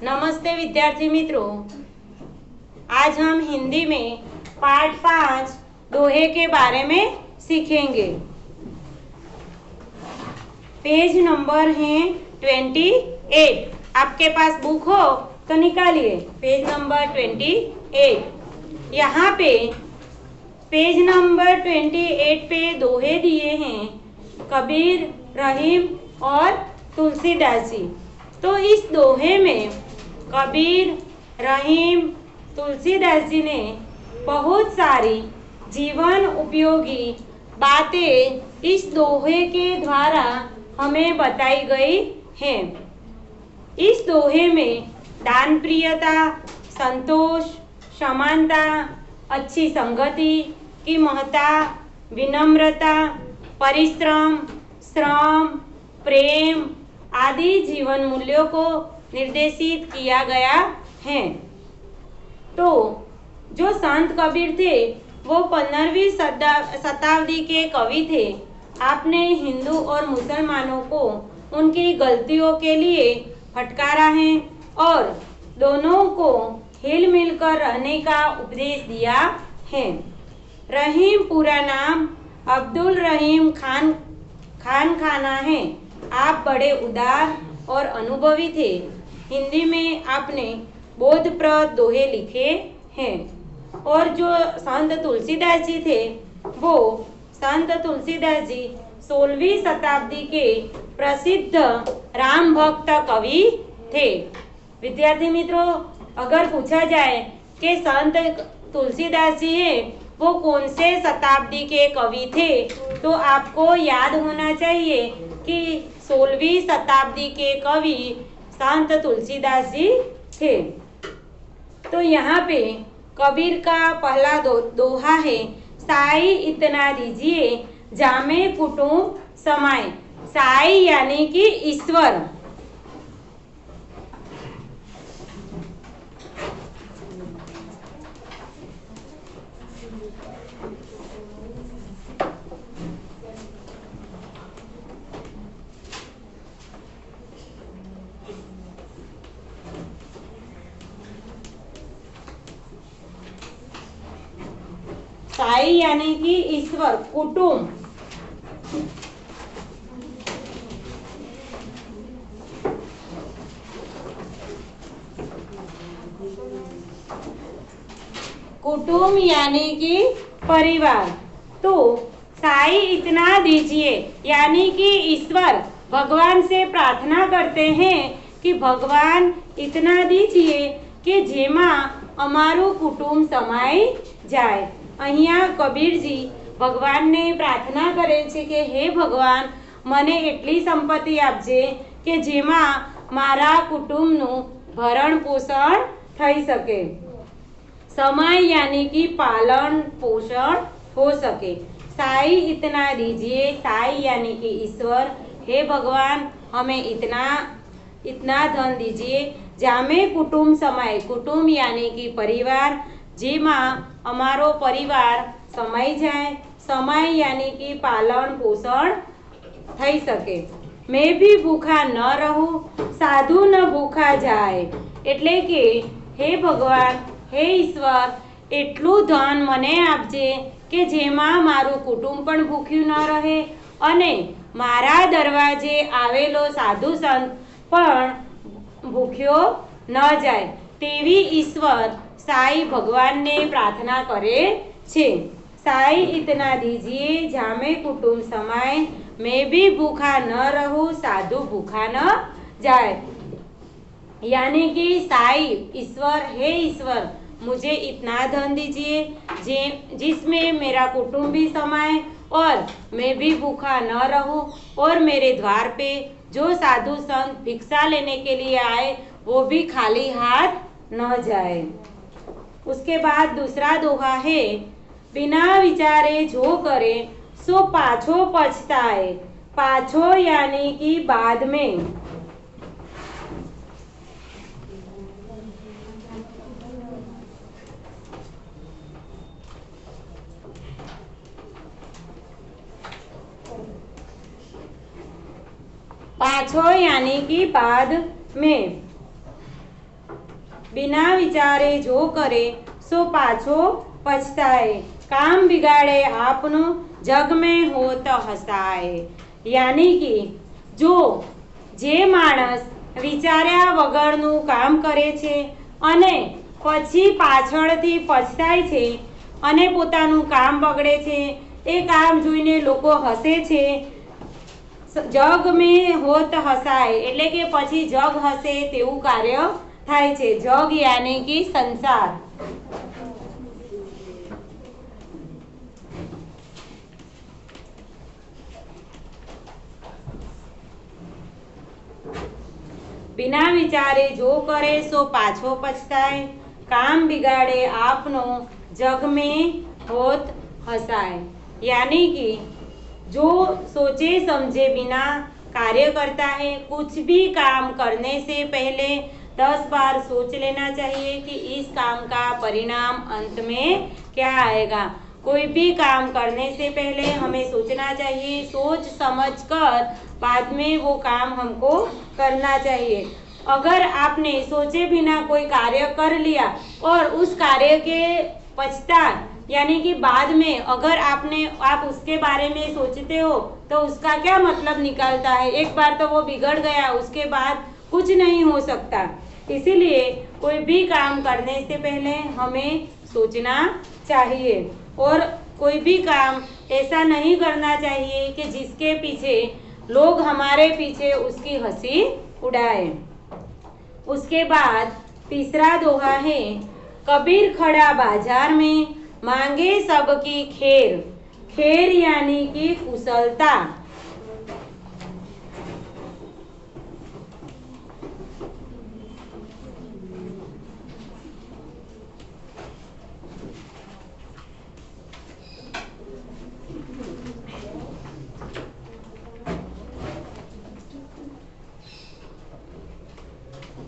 नमस्ते विद्यार्थी मित्रों, आज हम हिंदी में पाठ 5 दोहे के बारे में सीखेंगे। पेज नंबर है 28। आपके पास बुक हो तो निकालिए पेज नंबर 28। यहाँ पे पेज नंबर 28 पे दोहे दिए हैं कबीर, रहीम और तुलसीदास जी। तो इस दोहे में कबीर, रहीम, तुलसीदास जी ने बहुत सारी जीवन उपयोगी बातें इस दोहे के द्वारा हमें बताई गई हैं। इस दोहे में दान प्रियता, संतोष, समानता, अच्छी संगति की महत्ता, विनम्रता, परिश्रम, श्रम, प्रेम आदि जीवन मूल्यों को निर्देशित किया गया है। तो जो संत कबीर थे वो 15वीं शताब्दी के कवि थे। आपने हिंदू और मुसलमानों को उनकी गलतियों के लिए फटकारा है और दोनों को हिल मिलकर रहने का उपदेश दिया है। रहीम पूरा नाम अब्दुल रहीम खाना है। आप बड़े उदार और अनुभवी थे। हिंदी में आपने बोधप्रद दोहे लिखे हैं। और जो संत तुलसीदास जी थे वो संत तुलसीदास जी 16वीं शताब्दी के प्रसिद्ध राम भक्त कवि थे। विद्यार्थी मित्रों, अगर पूछा जाए कि संत तुलसीदास जी हैं वो कौन से शताब्दी के कवि थे, तो आपको याद होना चाहिए कि 16वीं शताब्दी के कवि संत तुलसीदास जी थे। तो यहाँ पे कबीर का पहला दोहा है, साई इतना दीजिए जामे कुटुंब समाए। साई यानी कि ईश्वर। साई यानी कि ईश्वर, कुटुंब। कुटुंब यानी कि परिवार। तो साई इतना दीजिए यानी कि ईश्वर भगवान से प्रार्थना करते हैं कि भगवान इतना दीजिए कि जेમાં અમારું કુટુંબ સમાઈ જાય। અહીંયા કબીરજી ભગવાનને પ્રાર્થના કરે છે કે હે ભગવાન, મને એટલી સંપત્તિ આપજે કે જેમાં મારા કુટુંબનું ભરણ પોષણ થઈ શકે। समय यानी कि पालन पोषण हो सके। साई इतना दीजिए, साई यानी कि ईश्वर, हे भगवान हमें इतना धन दीजिए जामे कुटुंब समाय। कुटुंब यानी कि परिवार, जेमा अमारो परिवार समाई जाए। समय यानी कि पालन पोषण थई सके। मैं भी भूखा न रहूं, साधु न भूखा जाए। एटले के हे भगवान, हे ईश्वर, એટલું ધન મને આપજે કે જેમાં મારું કુટુંબ પણ ભૂખ્યું ન રહે અને મારા દરવાજે આવેલો સાધુ સંત પણ ભૂખ્યો ન જાય। તેવી ઈશ્વર સાઈ ભગવાનને પ્રાર્થના કરે છે। साई इतना दीजिए जामे कुटुंब समाए, मैं भी भूखा न रहूं, साधु भूखा न जाए। यानी कि साई ईश्वर, हे ईश्वर मुझे इतना धन दीजिए जिसमें मेरा कुटुंब भी समाए और मैं भी भूखा न रहूं और मेरे द्वार पे जो साधु संत भिक्षा लेने के लिए आए वो भी खाली हाथ न जाए। उसके बाद दूसरा दोहा है, बिना विचारे जो करे सो पाछो पछताए। पाछो यानी कि बाद में। पाछो यानी कि बाद में। बिना विचारे जो करे सो पाछो पछताए। काम बिगाड़े आपनु जग में हो तो हसाए। यानी कि जो जे माणस વિચાર્યા વગરનું કામ કરે છે અને પછી પાછળથી પછતાય છે અને પોતાનું કામ બગડે છે, એ કામ જોઈને લોકો હસે છે। જગ में હોત હસાય એટલે કે પછી જગ હસે તેવું કાર્ય થાય છે। જગ यानी कि संसार। बिना विचारे जो करे सो पाछो पछताए। काम बिगाड़े आपनो जग में होत हसाए। यानी कि जो सोचे समझे बिना कार्य करता है, कुछ भी काम करने से पहले 10 बार सोच लेना चाहिए कि इस काम का परिणाम अंत में क्या आएगा। कोई भी काम करने से पहले हमें सोचना चाहिए, सोच समझकर बाद में वो काम हमको करना चाहिए। अगर आपने सोचे बिना कोई कार्य कर लिया और उस कार्य के पश्चात यानी कि बाद में अगर आप उसके बारे में सोचते हो तो उसका क्या मतलब निकलता है। एक बार तो वो बिगड़ गया, उसके बाद कुछ नहीं हो सकता। इसीलिए कोई भी काम करने से पहले हमें सोचना चाहिए और कोई भी काम ऐसा नहीं करना चाहिए कि जिसके पीछे लोग हमारे पीछे उसकी हंसी उड़ाए। उसके बाद तीसरा दोहा है, कबीर खड़ा बाजार में मांगे सबकी खैर। खैर यानी कि कुशलता।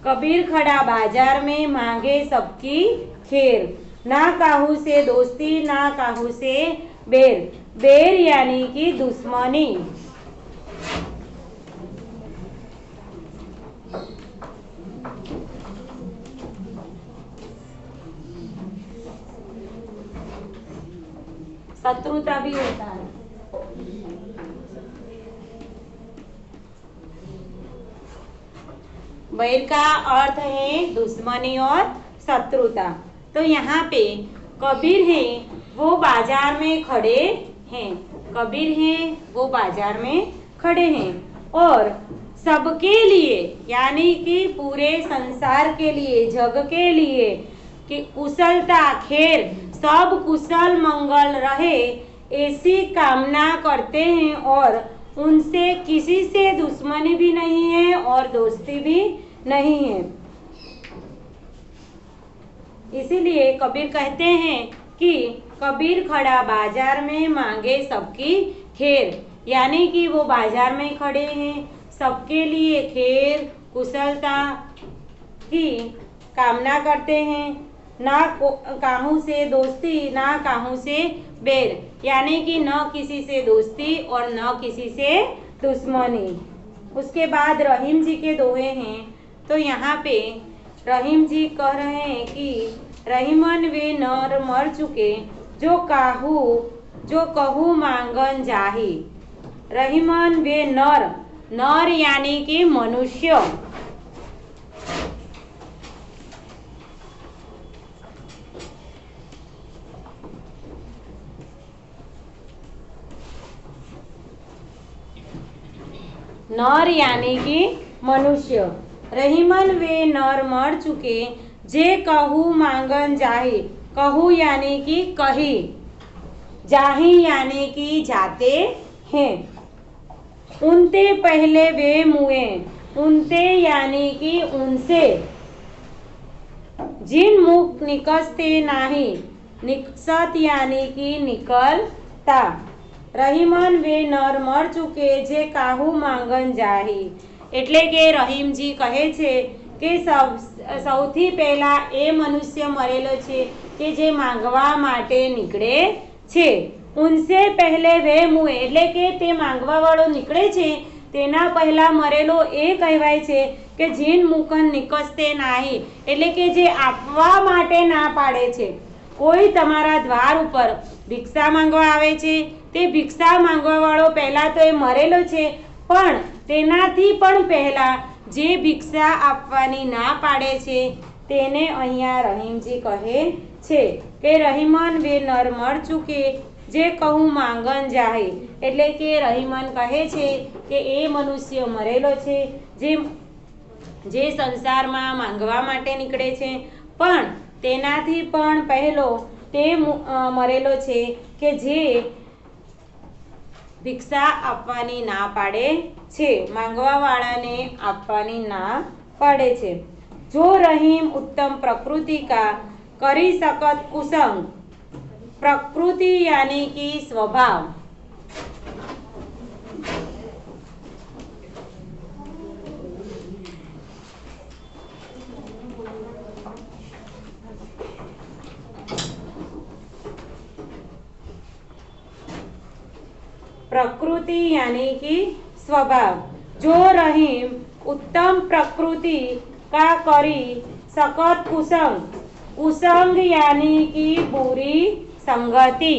कबीर खड़ा बाजार में मांगे सबकी खैर। ना काहू से दोस्ती ना काहू से बैर। बैर यानी कि दुश्मनी। शत्रुता भी होता है। बैर का अर्थ है दुश्मनी और शत्रुता। तो यहाँ पे कबीर है वो बाजार में खड़े हैं। कबीर हैं वो बाजार में खड़े हैं और सबके लिए यानी कि पूरे संसार के लिए, जग के लिए कि कुशलता खैर सब कुशल मंगल रहे ऐसी कामना करते हैं और उनसे किसी से दुश्मनी भी नहीं है और दोस्ती भी नहीं है। इसीलिए कबीर कहते हैं कि कबीर खड़ा बाजार में मांगे सबकी खैर। यानी कि वो बाजार में खड़े हैं, सबके लिए खैर कुशलता की कामना करते हैं। ना काहू से दोस्ती ना काहू से बैर, यानी कि न किसी से दोस्ती और न किसी से दुश्मनी। उसके बाद रहीम जी के दोहे हैं। तो यहाँ पे रहीम जी कह रहे हैं कि रहीमन वे नर मर चुके जो कहू मांगन जाही। रहीमन वे नर, नर यानी कि मनुष्य। नर यानी कि मनुष्य। रहीमन वे नर मर चुके जे कहू मांगन जाही। कहू यानी कि कही, जाही यानी कि जाते हैं। उनते पहले वे मुए, उनते यानी कि उनसे। जिन मुख निकसते नाही, निकसत यानी कि निकलता। रहीमन वे नर मर चुके जे काहू मांगन जाही। એટલે કે રહીમજી કહે છે કે સૌથી પહેલા એ મનુષ્ય મરેલો છે કે જે માંગવા માટે નીકળે છે। ઉનસે પહેલે વે મુએ એટલે કે તે માંગવા વાળો નીકળે છે તેના પહેલા મરેલો એ કહેવાય છે કે જીન મુકન નિકસતે નાહી, એટલે કે જે આપવા માટે ના પાડે છે. કોઈ તમારા દ્વાર ઉપર ભિક્ષા માંગવા આવે છે, તે ભિક્ષા માંગવા વાળો પહેલા તો એ મરેલો છે, પણ તેનાથી પણ પહેલા જે ભિક્ષા આપવાની ના પાડે છે તેને અહીંયા રહીમજી કહે છે કે રહીમન વે નર મર ચૂકે જે કહું માંગન જાહે, એટલે કે રહીમન કહે છે કે એ મનુષ્ય મરેલો છે જે સંસારમાં માંગવા માટે નીકળે છે, પણ તેનાથી પણ પહેલો તે મરેલો છે કે જે ભિક્ષા આપવાની ના પાડે છે, માંગવા વાળાને આપવાની ના પાડે છે. જો રહીમ उत्तम प्रकृति का કરી सकत कुसंग, प्रकृति यानी कि स्वभाव, प्रकृति यानी कि स्वभाव. जो रहीम उत्तम प्रकृति का करी सकत कुसंग, कुसंग यानी कि बुरी संगति.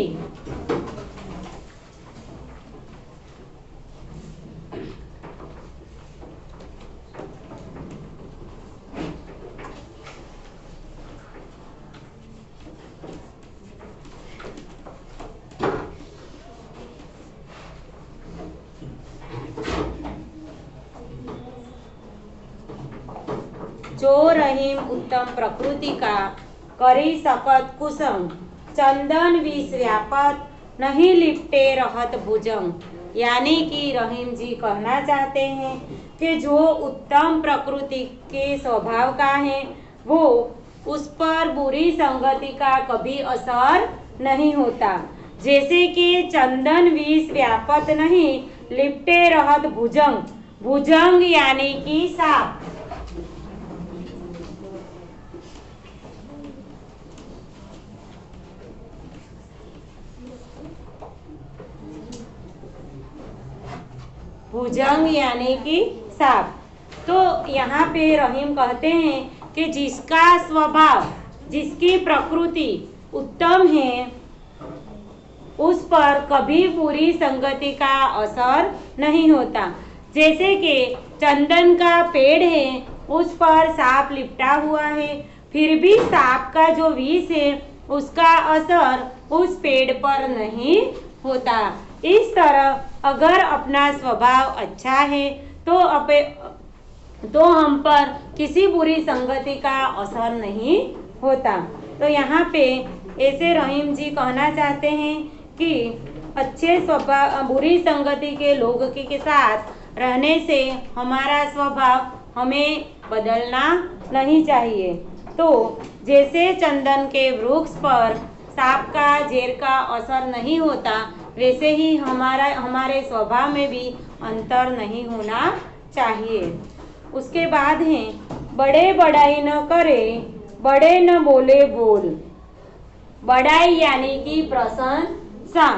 जो रहीम उत्तम प्रकृति का करी सकत कुसंग, चंदन विष व्यापत नहीं लिपटे रहत भुजंग, यानी कि रहीम जी कहना चाहते हैं कि जो उत्तम प्रकृति के स्वभाव का है वो उस पर बुरी संगति का कभी असर नहीं होता. जैसे कि चंदन विष व्यापत नहीं लिपटे रहत भुजंग, भुजंग यानी कि सांप. भुजंग यानी कि सांप. तो यहाँ पे रहीम कहते हैं कि जिसका स्वभाव, जिसकी प्रकृति उत्तम है उस पर कभी बुरी संगति का असर नहीं होता. जैसे कि चंदन का पेड़ है, उस पर सांप लिपटा हुआ है, फिर भी सांप का जो विष है उसका असर उस पेड़ पर नहीं होता. इस तरह अगर अपना स्वभाव अच्छा है तो हम पर किसी बुरी संगति का असर नहीं होता. तो यहाँ पे ऐसे रहीम जी कहना चाहते हैं कि अच्छे स्वभाव, बुरी संगति के लोग के साथ रहने से हमारा स्वभाव हमें बदलना नहीं चाहिए. तो जैसे चंदन के वृक्ष पर सांप का जेर का असर नहीं होता, वैसे ही हमारे स्वभाव में भी अंतर नहीं होना चाहिए. उसके बाद है बड़े बड़ाई न करे, बड़े न बोले बोल. बड़ाई यानी कि प्रशंसा.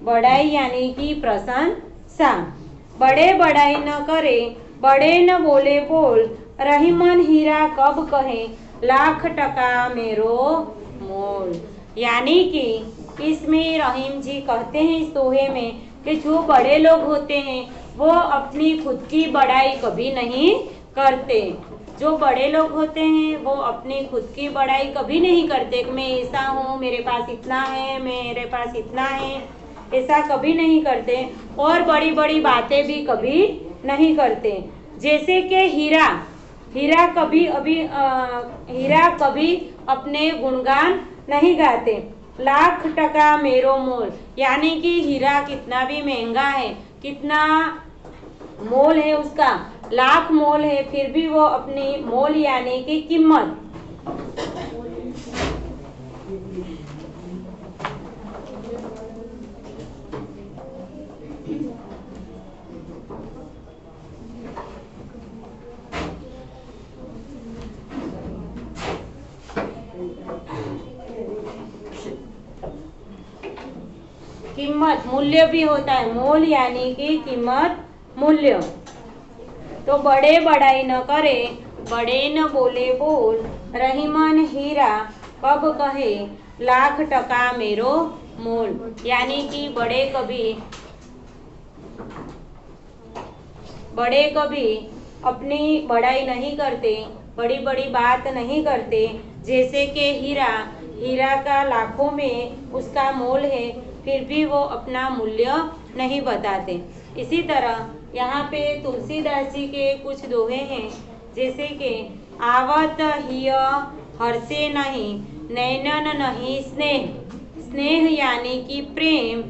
बड़ाई यानी कि प्रशंसा. बड़े बड़ाई न करे, बड़े न बोले बोल, रहीमन हीरा कब कहे लाख टका मेरो मोल. यानी कि इसमें रहीम जी कहते हैं इस दोहे में कि जो बड़े लोग होते हैं वो अपनी खुद की बड़ाई कभी नहीं करते. जो बड़े लोग होते हैं वो अपनी खुद की बड़ाई कभी नहीं करते कि मैं ऐसा हूँ, मेरे पास इतना है, मेरे पास इतना है, ऐसा कभी नहीं करते. और बड़ी बड़ी बातें भी कभी नहीं करते. जैसे कि हीरा कभी अपने गुणगान नहीं गाते. लाख टका मेरो मोल, यानी कि हीरा कितना भी महंगा है, कितना मोल है उसका, लाख मोल है, फिर भी वो अपनी मोल यानी कि कीमत कीमत, मूल्य भी होता है, मोल यानी कि कीमत, मूल्य। तो बड़े बड़ाई न करे, बड़े न बोले बोल, रहीमन हीरा कब कहे, लाख टका मेरो मोल। यानी कि बड़े कभी अपनी बड़ाई नहीं करते, बड़ी बड़ी बात नहीं करते। जैसे कि हीरा का लाखों में उसका मोल है, फिर भी वो अपना मूल्य नहीं बताते। इसी तरह यहाँ पे तुलसीदास जी के कुछ दोहे हैं, जैसे कि आवत हिय हर्षे नहीं, नैनन नहीं स्नेह, स्नेह यानी कि प्रेम,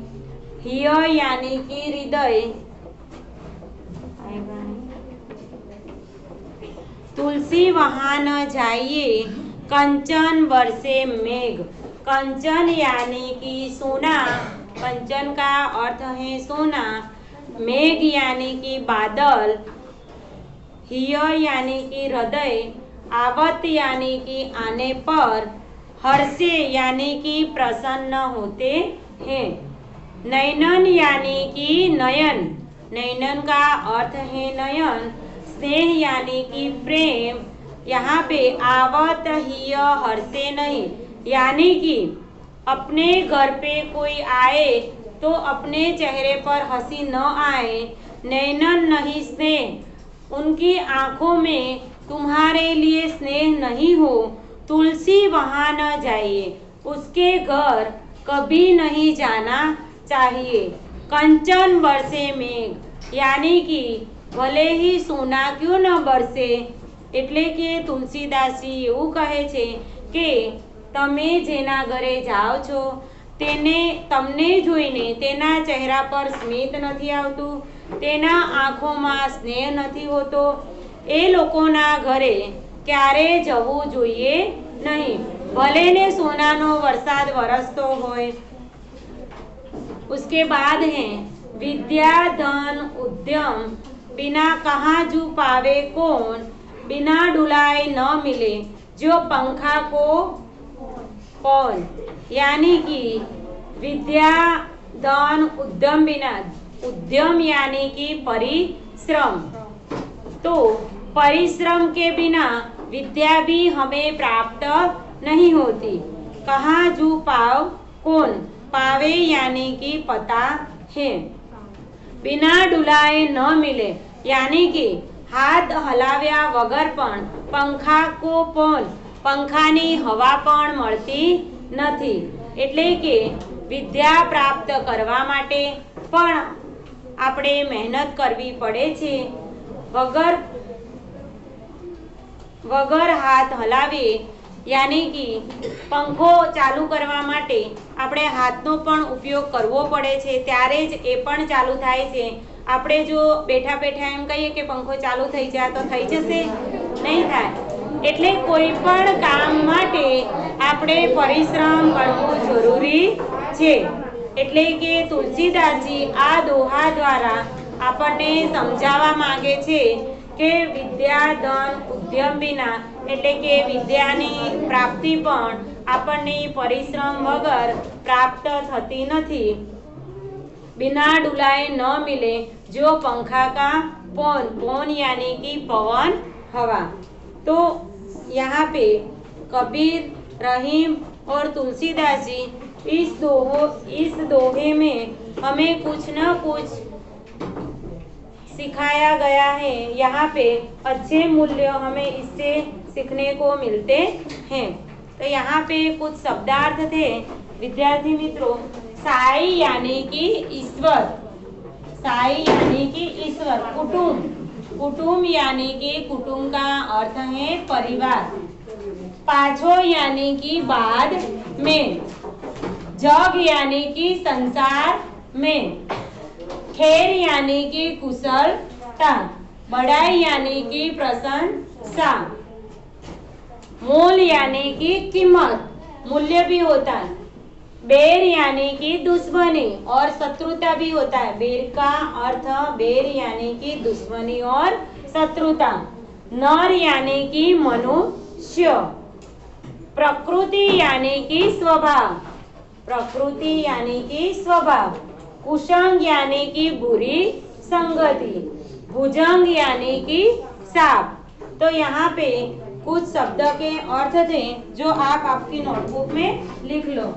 हिय यानी कि हृदय, तुलसी वहां न जाइए, कंचन बरसे मेघ। कंचन यानी कि सोना, कंचन का अर्थ है सोना, मेघ यानी कि बादल, हिय यानी कि हृदय, आवत यानी कि आने पर, हर्षे यानी कि प्रसन्न होते हैं, नैनन यानी कि नयन, नैनन का अर्थ है नयन, स्नेह यानी कि प्रेम। यहाँ पे आवत हिय हर्षे नहीं, यानी कि अपने घर पे कोई आए तो अपने चेहरे पर हंसी न आए, नैनन नहीं स्नेह, उनकी आंखों में तुम्हारे लिए स्नेह नहीं हो, तुलसी वहां न जाइए, उसके घर कभी नहीं जाना चाहिए। कंचन बरसे मेघ, यानी कि भले ही सोना क्यों न बरसे, એટલે કે તુલસીદાસજી એવું કહે છે કે તમે જેના ઘરે જાઓ છો તેને તમને જોઈને તેના ચહેરા પર સ્મિત નથી આવતું, તેના આંખોમાં સ્નેહ નથી હોતો, એ લોકોના ઘરે ક્યારે જવું જોઈએ નહીં, ભલે ને સોનાનો વરસાદ વરસતો હોય। उसके बाद है विद्या धन उद्यम, बिना कहाँ जू पावे कौन, बिना डुलाए न मिले जो पंखा को कौन। यानी कि विद्या धन उद्यम बिना, उद्यम यानी कि परिश्रम, तो परिश्रम के बिना विद्या भी हमें प्राप्त नहीं होती। कहाँ जू पाव कौन, पावे यानी कि पता है, बिना डुलाए न मिले, यानी कि हाथ हलाव्या वगर पण पंखा को पण, पंखानी हवा पण મળતી નથી। એટલે કે વિદ્યા પ્રાપ્ત કરવા માટે પણ આપણે મહેનત કરવી પડે છે। વગર હાથ હલાવીએ, यानी कि पंखो चालू करवा माटे આપણે હાથનો પણ ઉપયોગ કરવો પડે છે, ત્યારે જ એ પણ ચાલુ થાય છે। આપણે જો બેઠા બેઠા એમ કહીએ કે પંખો ચાલુ થઈ જાય તો થઈ જશે, નહીં થાય। એટલે કોઈ પણ કામ માટે આપણે પરિશ્રમ કરવો જરૂરી છે। એટલે કે તુલસીદાસજી આ દોહા દ્વારા આપણને સમજાવવા માંગે છે કે વિદ્યા ધન ઉદ્યમ વિના, એટલે કે વિદ્યાની પ્રાપ્તિ પણ આપણને પરિશ્રમ વગર પ્રાપ્ત થતી નથી। बिना डुलाए न मिले जो पंखा का पौन, पौन यानी कि पवन हवा। तो यहाँ पे कबीर, रहीम और तुलसीदास जी इस दोहे में हमें कुछ न कुछ सिखाया गया है। यहाँ पे अच्छे मूल्य हमें इससे सीखने को मिलते हैं। तो यहाँ पे कुछ शब्दार्थ थे विद्यार्थी मित्रों। साई यानी कि ईश्वर, साई यानी कि ईश्वर। कुटुंब, कुटुंब यानी कि कुटुंब का अर्थ है परिवार। पाछो यानी कि बाद में। जग यानी कि संसार में। खैर यानी कि कुशलता। बड़ाई यानी कि प्रशंसा। मोल यानी कि कीमत, मूल्य भी होता है। बैर यानी कि दुश्मनी और शत्रुता भी होता है। बैर का अर्थ बैर यानी कि दुश्मनी और शत्रुता। नर यानी कि मनुष्य। प्रकृति यानी कि स्वभाव। प्रकृति यानी कि स्वभाव, कुसंग यानी कि बुरी संगति, भुजंग यानी कि सांप। तो यहाँ पे कुछ शब्द के अर्थ थे जो आप आपकी नोटबुक में लिख लो।